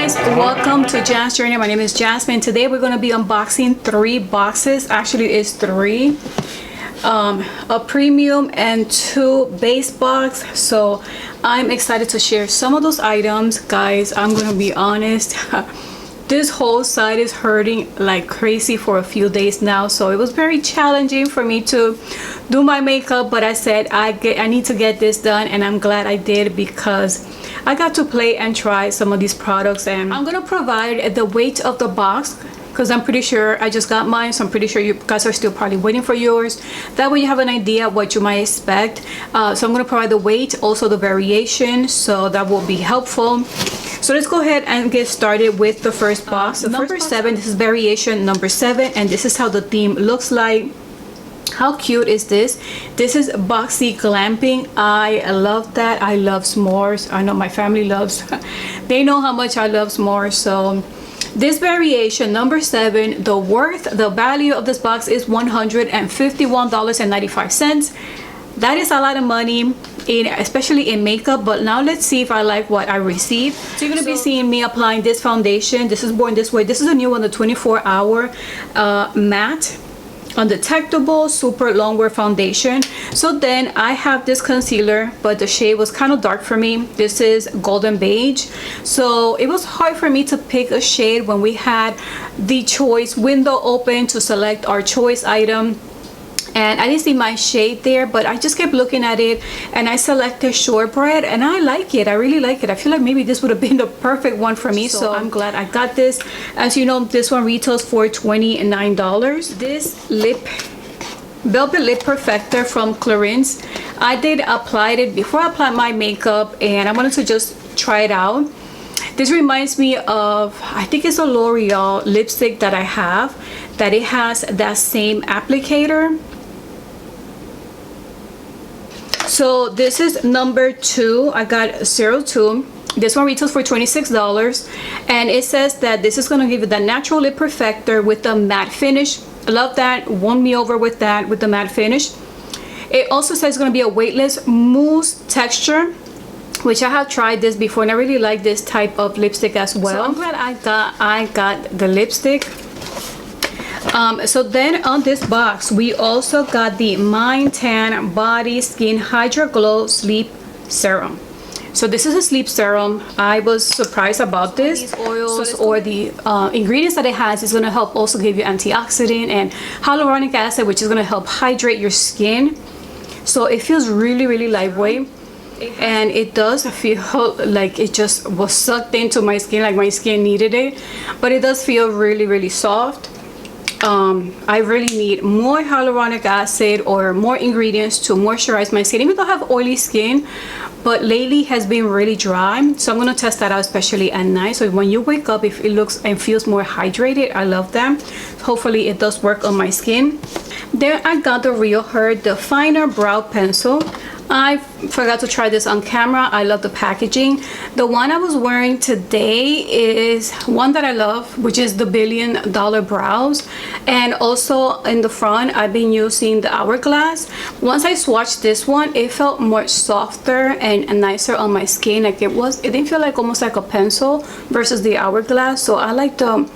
guys, welcome to Jas's Journey. My name is Jasmine. Today we're going to be unboxing 3 boxes. Actually it's 3, a premium and 2 base box. So I'm excited to share some of those items. Guys, I'm going to be honest, this whole side is hurting like crazy for a few days now, so it was very challenging for me to do my makeup, but I said I need to get this done, and I'm glad I did because I got to play and try some of these products. And I'm gonna provide the weight of the box because I'm pretty sure I just got mine, so I'm pretty sure you guys are still probably waiting for yours. That way you have an idea what you might expect. So I'm gonna provide the weight, also the variation, so that will be helpful. So let's go ahead and get started with the first box. Number 7, this is variation number 7, and this is how the theme looks like. How cute is this? This is boxy glamping. I love that. I love s'mores. I know my family loves they know how much I love s'mores. So this variation number 7, the value of this box is $151.95. That is a lot of money, especially in makeup. But now let's see if I like what I received. So you're gonna be seeing me applying this foundation. This is Born This Way. This is a new one, the 24-hour matte undetectable super long wear foundation. So then I have this concealer, but the shade was kind of dark for me. This is golden beige, so it was hard for me to pick a shade when we had the choice window open to select our choice item. And I didn't see my shade there, but I just kept looking at it and I selected shortbread, and I like it. I really like it. I feel like maybe this would have been the perfect one for me, so I'm glad I got this. As you know, this one retails for $29. This Velvet Lip Perfector from Clarins, I did apply it before I applied my makeup, and I wanted to just try it out. This reminds me of, I think it's a L'Oreal lipstick that I have, that it has that same applicator. So this is number 2. I got 02. This one retails for $26, and it says that this is going to give you the natural lip perfector with the matte finish. I love that. Won me over with that, with the matte finish. It also says it's going to be a weightless mousse texture, which I have tried this before, and I really like this type of lipstick as well. So I'm glad I got the lipstick. So then on this box we also got the Mind Tan Body Skin Hydra Glow Sleep Serum. So this is a sleep serum. I was surprised about this. These oils or the ingredients that it has is going to help also give you antioxidant and hyaluronic acid, which is going to help hydrate your skin. So it feels really, really lightweight, and it does feel like it just was sucked into my skin, like my skin needed it. But it does feel really, really soft. I really need more hyaluronic acid or more ingredients to moisturize my skin, even though I have oily skin, but lately has been really dry. So I'm going to test that out, especially at night. So when you wake up, if it looks and feels more hydrated, I love that. Hopefully it does work on my skin. Then I got the Real Her Definer Brow Pencil. I forgot to try this on camera. I love the packaging. The one I was wearing today is one that I love, which is the $1 Billion Brows. And also in the front, I've been using the Hourglass. Once I swatched this one, it felt more softer and nicer on my skin. Like it didn't feel like almost like a pencil versus the Hourglass. So I like the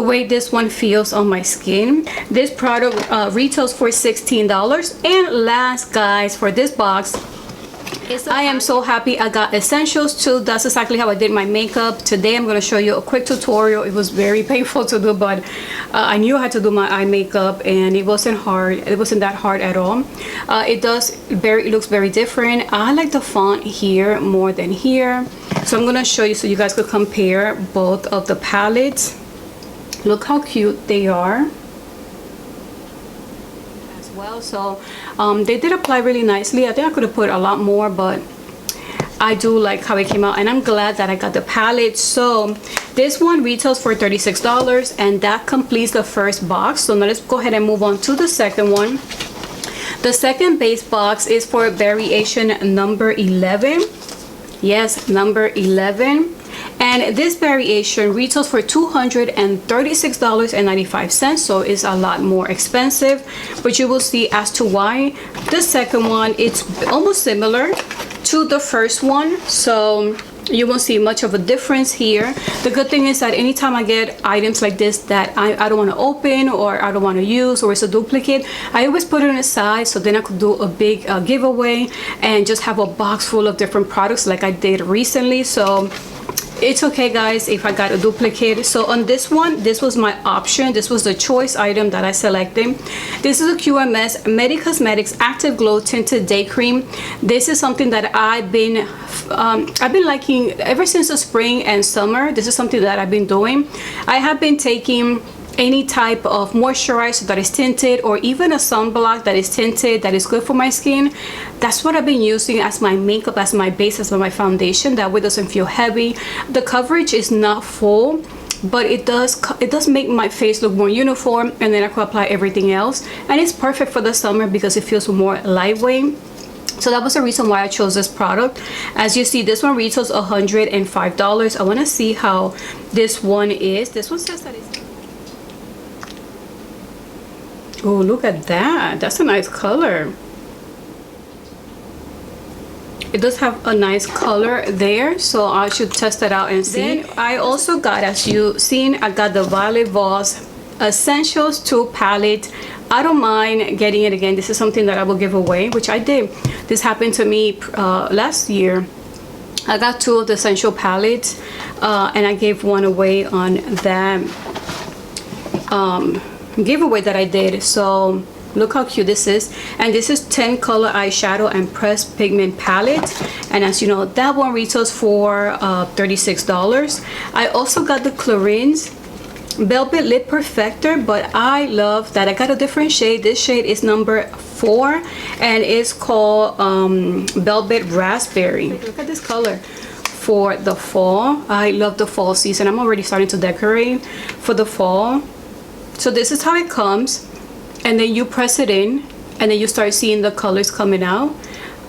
way this one feels on my skin. This product retails for $16. And last, guys, for this box, I am so happy I got essentials too. That's exactly how I did my makeup. Today I'm going to show you a quick tutorial. It was very painful to do, but I knew I had to do my eye makeup, and it wasn't hard. It wasn't that hard at all. It looks very different. I like the font here more than here, so I'm going to show you so you guys could compare both of the palettes. Look how cute they are. So they did apply really nicely. I think I could have put a lot more, but I do like how it came out, and I'm glad that I got the palette. So this one retails for $36, and that completes the first box. So now let's go ahead and move on to the second one. The second base box is for variation number 11. Yes, number 11. And this variation retails for $236.95, so it's a lot more expensive, but you will see as to why. The second one, it's almost similar to the first one, so you won't see much of a difference here. The good thing is that anytime I get items like this that I don't want to open or I don't want to use, or it's a duplicate, I always put it aside so then I could do a big giveaway and just have a box full of different products like I did recently. So it's okay guys if I got a duplicate. So on this one, this was my option. This was the choice item that I selected. This is a QMS Medi Cosmetics Active Glow Tinted Day Cream. This is something that I've been liking ever since the spring and summer. This is something that I've been doing. I have been taking any type of moisturizer that is tinted, or even a sunblock that is tinted, that is good for my skin. That's what I've been using as my makeup, as my base, as my foundation. That way it doesn't feel heavy. The coverage is not full, but it does make my face look more uniform, and then I can apply everything else, and it's perfect for the summer because it feels more lightweight. So that was the reason why I chose this product. As you see, this one retails $105. I want to see how this one is. This one says that it's... Oh, look at that. That's a nice color. It does have a nice color there, so I should test it out and see. Then I also got, as you seen, I got the Violet Voss Essentials 2 palette. I don't mind getting it again. This is something that I will give away, which I did. This happened to me last year. I got 2 of the Essential palettes, and I gave one away on that giveaway that I did. So look how cute this is. And this is 10 color eyeshadow and pressed pigment palette, and as you know, that one retails for $36. I also got the Clarins Velvet Lip Perfector, but I love that I got a different shade. This shade is number 4 and it's called Velvet Raspberry. Look at this color for the fall. I love the fall season. I'm already starting to decorate for the fall. So this is how it comes, and then you press it in and then you start seeing the colors coming out.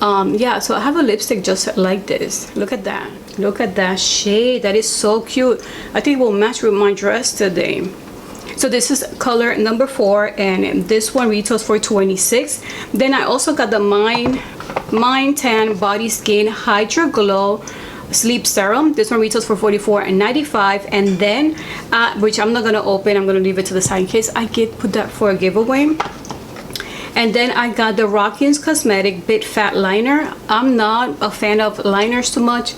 Yeah, so I have a lipstick just like this. Look at that. Look at that shade. That is so cute. I think it will match with my dress today. So this is color number 4, and this one retails for $26. Then I also got the Mind Tan Body Skin Hydra Glow Sleep Serum. This one retails for $44.95. And then which I'm not gonna open, I'm gonna leave it to the side in case I get put that for a giveaway. And then I got the Rockins Cosmetic Big Fat Liner. I'm not a fan of liners too much,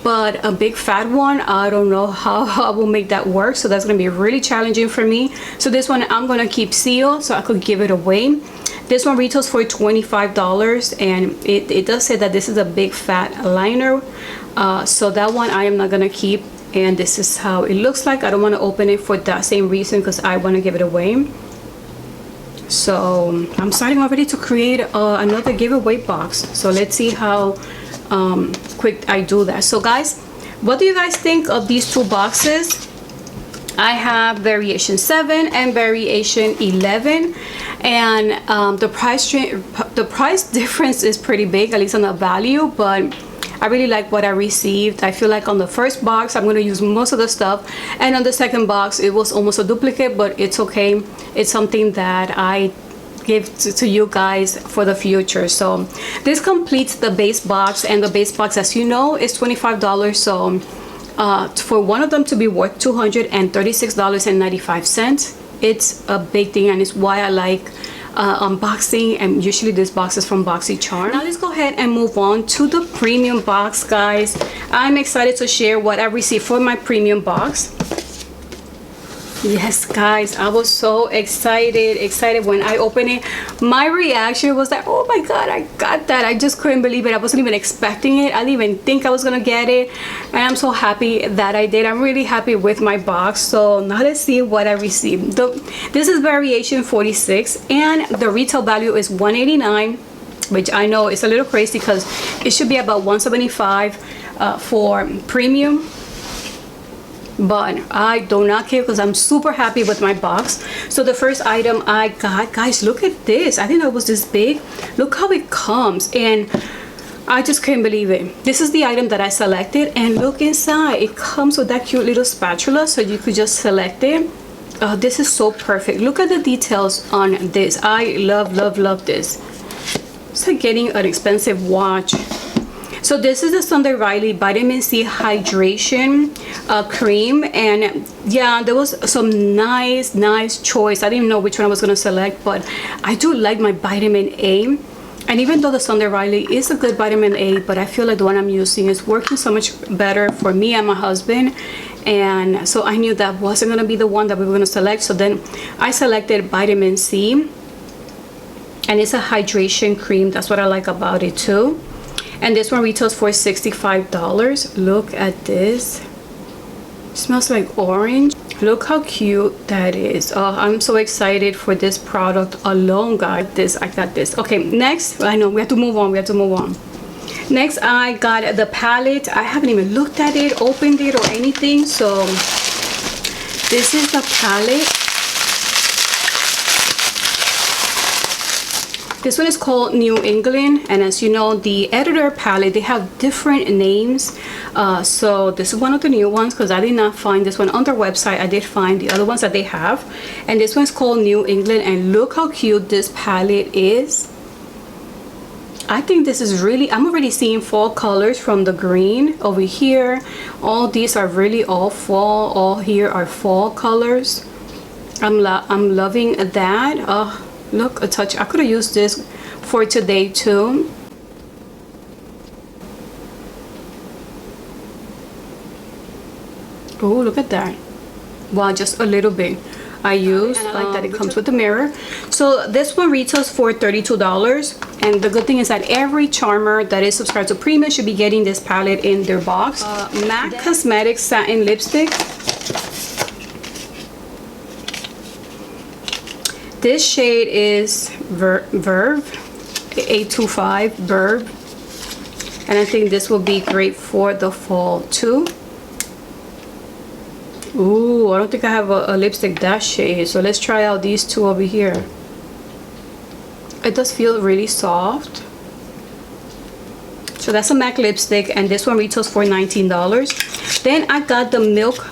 but a big fat one, I don't know how I will make that work. So that's gonna be really challenging for me. So this one I'm gonna keep sealed so I could give it away. This one retails for $25, and it does say that this is a big fat liner. So that one I am not gonna keep, and this is how it looks like. I don't want to open it for that same reason, because I want to give it away. So I'm starting already to create another giveaway box. So let's see how quick I do that. So guys, what do you guys think of these 2 boxes? I have variation 7 and variation 11, and the price difference is pretty big, at least on the value, but I really like what I received. I feel like on the first box I'm going to use most of the stuff, and on the second box it was almost a duplicate, but it's okay. It's something that I give to you guys for the future. So this completes the base box, and the base box, as you know, is $25. So for one of them to be worth $236.95, it's a big thing, and it's why I like unboxing, and usually this box is from Boxycharm. Now let's go ahead and move on to the premium box, guys. I'm excited to share what I received for my premium box. Yes guys, I was so excited when I opened it. My reaction was like, oh my god, I got that. I just couldn't believe it. I wasn't even expecting it. I didn't even think I was gonna get it, and I'm so happy that I did. I'm really happy with my box. So now let's see what I received. This is variation 46, and the retail value is $189, which I know is a little crazy because it should be about $175 for premium. But I do not care because I'm super happy with my box. So the first item I got, guys, look at this. I didn't know it was this big. Look how it comes, and I just couldn't believe it. This is the item that I selected, and look inside. It comes with that cute little spatula, so you could just select it. This is so perfect. Look at the details on this. I love this. It's like getting an expensive watch. So this is the Sunday Riley Vitamin C Hydration cream, and yeah, there was some nice choice. I didn't know which one I was gonna select, but I do like my vitamin A. And even though the Sunday Riley is a good vitamin A, but I feel like the one I'm using is working so much better for me and my husband. And so I knew that wasn't gonna be the one that we were gonna select. So then I selected vitamin C, and it's a hydration cream. That's what I like about it too. And this one retails for $65. Look at this. It smells like orange. Look how cute that is. Oh, I'm so excited for this product alone, guys. I got this. Okay, next, I know we have to move on. Next, I got the palette. I haven't even looked at it, opened it, or anything. So this is the palette. This one is called New England, and as you know, the editor palette, they have different names. So this is one of the new ones because I did not find this one on their website. I did find the other ones that they have, and this one's called New England. And look how cute this palette is. I think this is really, I'm already seeing fall colors from the green over here. All these are really all fall. All here are fall colors. I'm loving that. Look, a touch. I could have used this for today too. Oh, look at that. Wow, just a little bit. I used, and I like that it comes with the mirror. So this one retails for $32. And the good thing is that every charmer that is subscribed to Premium should be getting this palette in their box. MAC Cosmetics Satin Lipstick. This shade is Verve 825 Verve, and I think this will be great for the fall too. Ooh, I don't think I have a lipstick that shade, so let's try out these two over here. It does feel really soft. So that's a MAC lipstick, and this one retails for $19. Then I got the Milk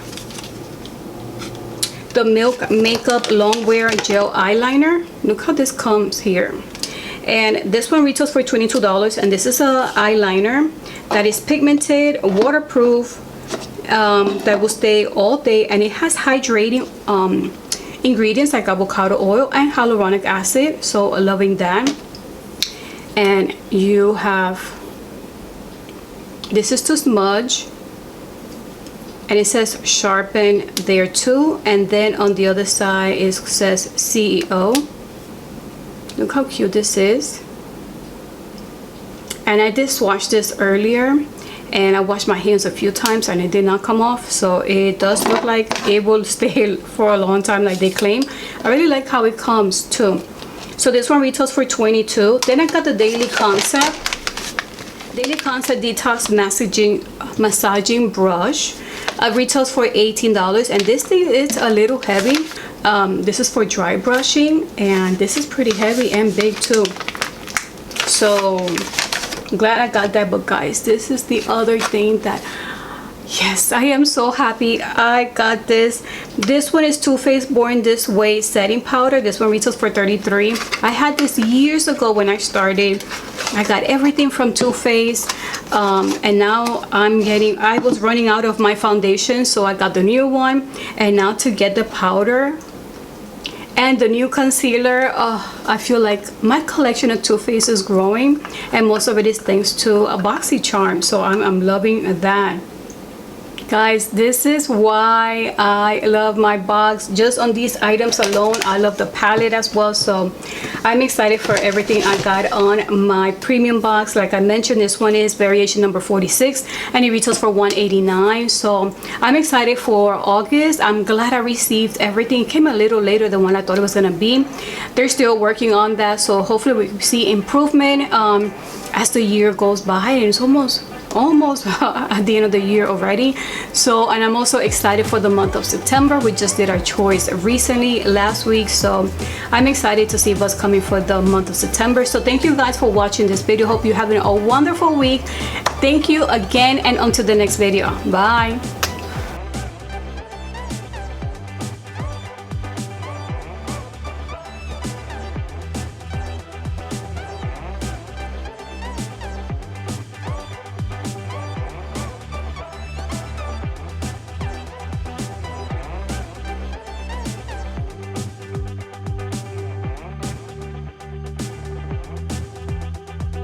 Makeup Long Wear Gel Eyeliner. Look how this comes here. And this one retails for $22, and this is a eyeliner that is pigmented, waterproof, that will stay all day, and it has hydrating ingredients like avocado oil and hyaluronic acid, so loving that. And you have, this is to smudge, and it says sharpen there too, and then on the other side it says CEO. Look how cute this is. And I did swatch this earlier, and I washed my hands a few times and it did not come off, so it does look like it will stay for a long time like they claim. I really like how it comes too. So this one retails for $22. Then I got the Daily Concept Detox Massaging Brush. Retails for $18, and this thing is a little heavy. This is for dry brushing, and this is pretty heavy and big too. So I'm glad I got that. But guys, this is the other thing that, yes, I am so happy I got this. This one is Too Faced Born This Way setting powder. This one retails for $33. I had this years ago when I started. I got everything from Too Faced, and now I was running out of my foundation, so I got the new one. And now to get the powder and the new concealer, I feel like my collection of Too Faced is growing, and most of it is thanks to a Boxycharm, so I'm loving that. Guys, this is why I love my box. Just on these items alone, I love the palette as well. So I'm excited for everything I got on my premium box. Like I mentioned, this one is variation number 46, and it retails for $189. So I'm excited for August. I'm glad I received everything. It came a little later than what I thought it was gonna be. They're still working on that, so hopefully we see improvement as the year goes by, and it's almost at the end of the year already. So, and I'm also excited for the month of September. We just did our choice recently last week, so I'm excited to see what's coming for the month of September. So thank you guys for watching this video. Hope you're having a wonderful week. Thank you again, and until the next video. Bye.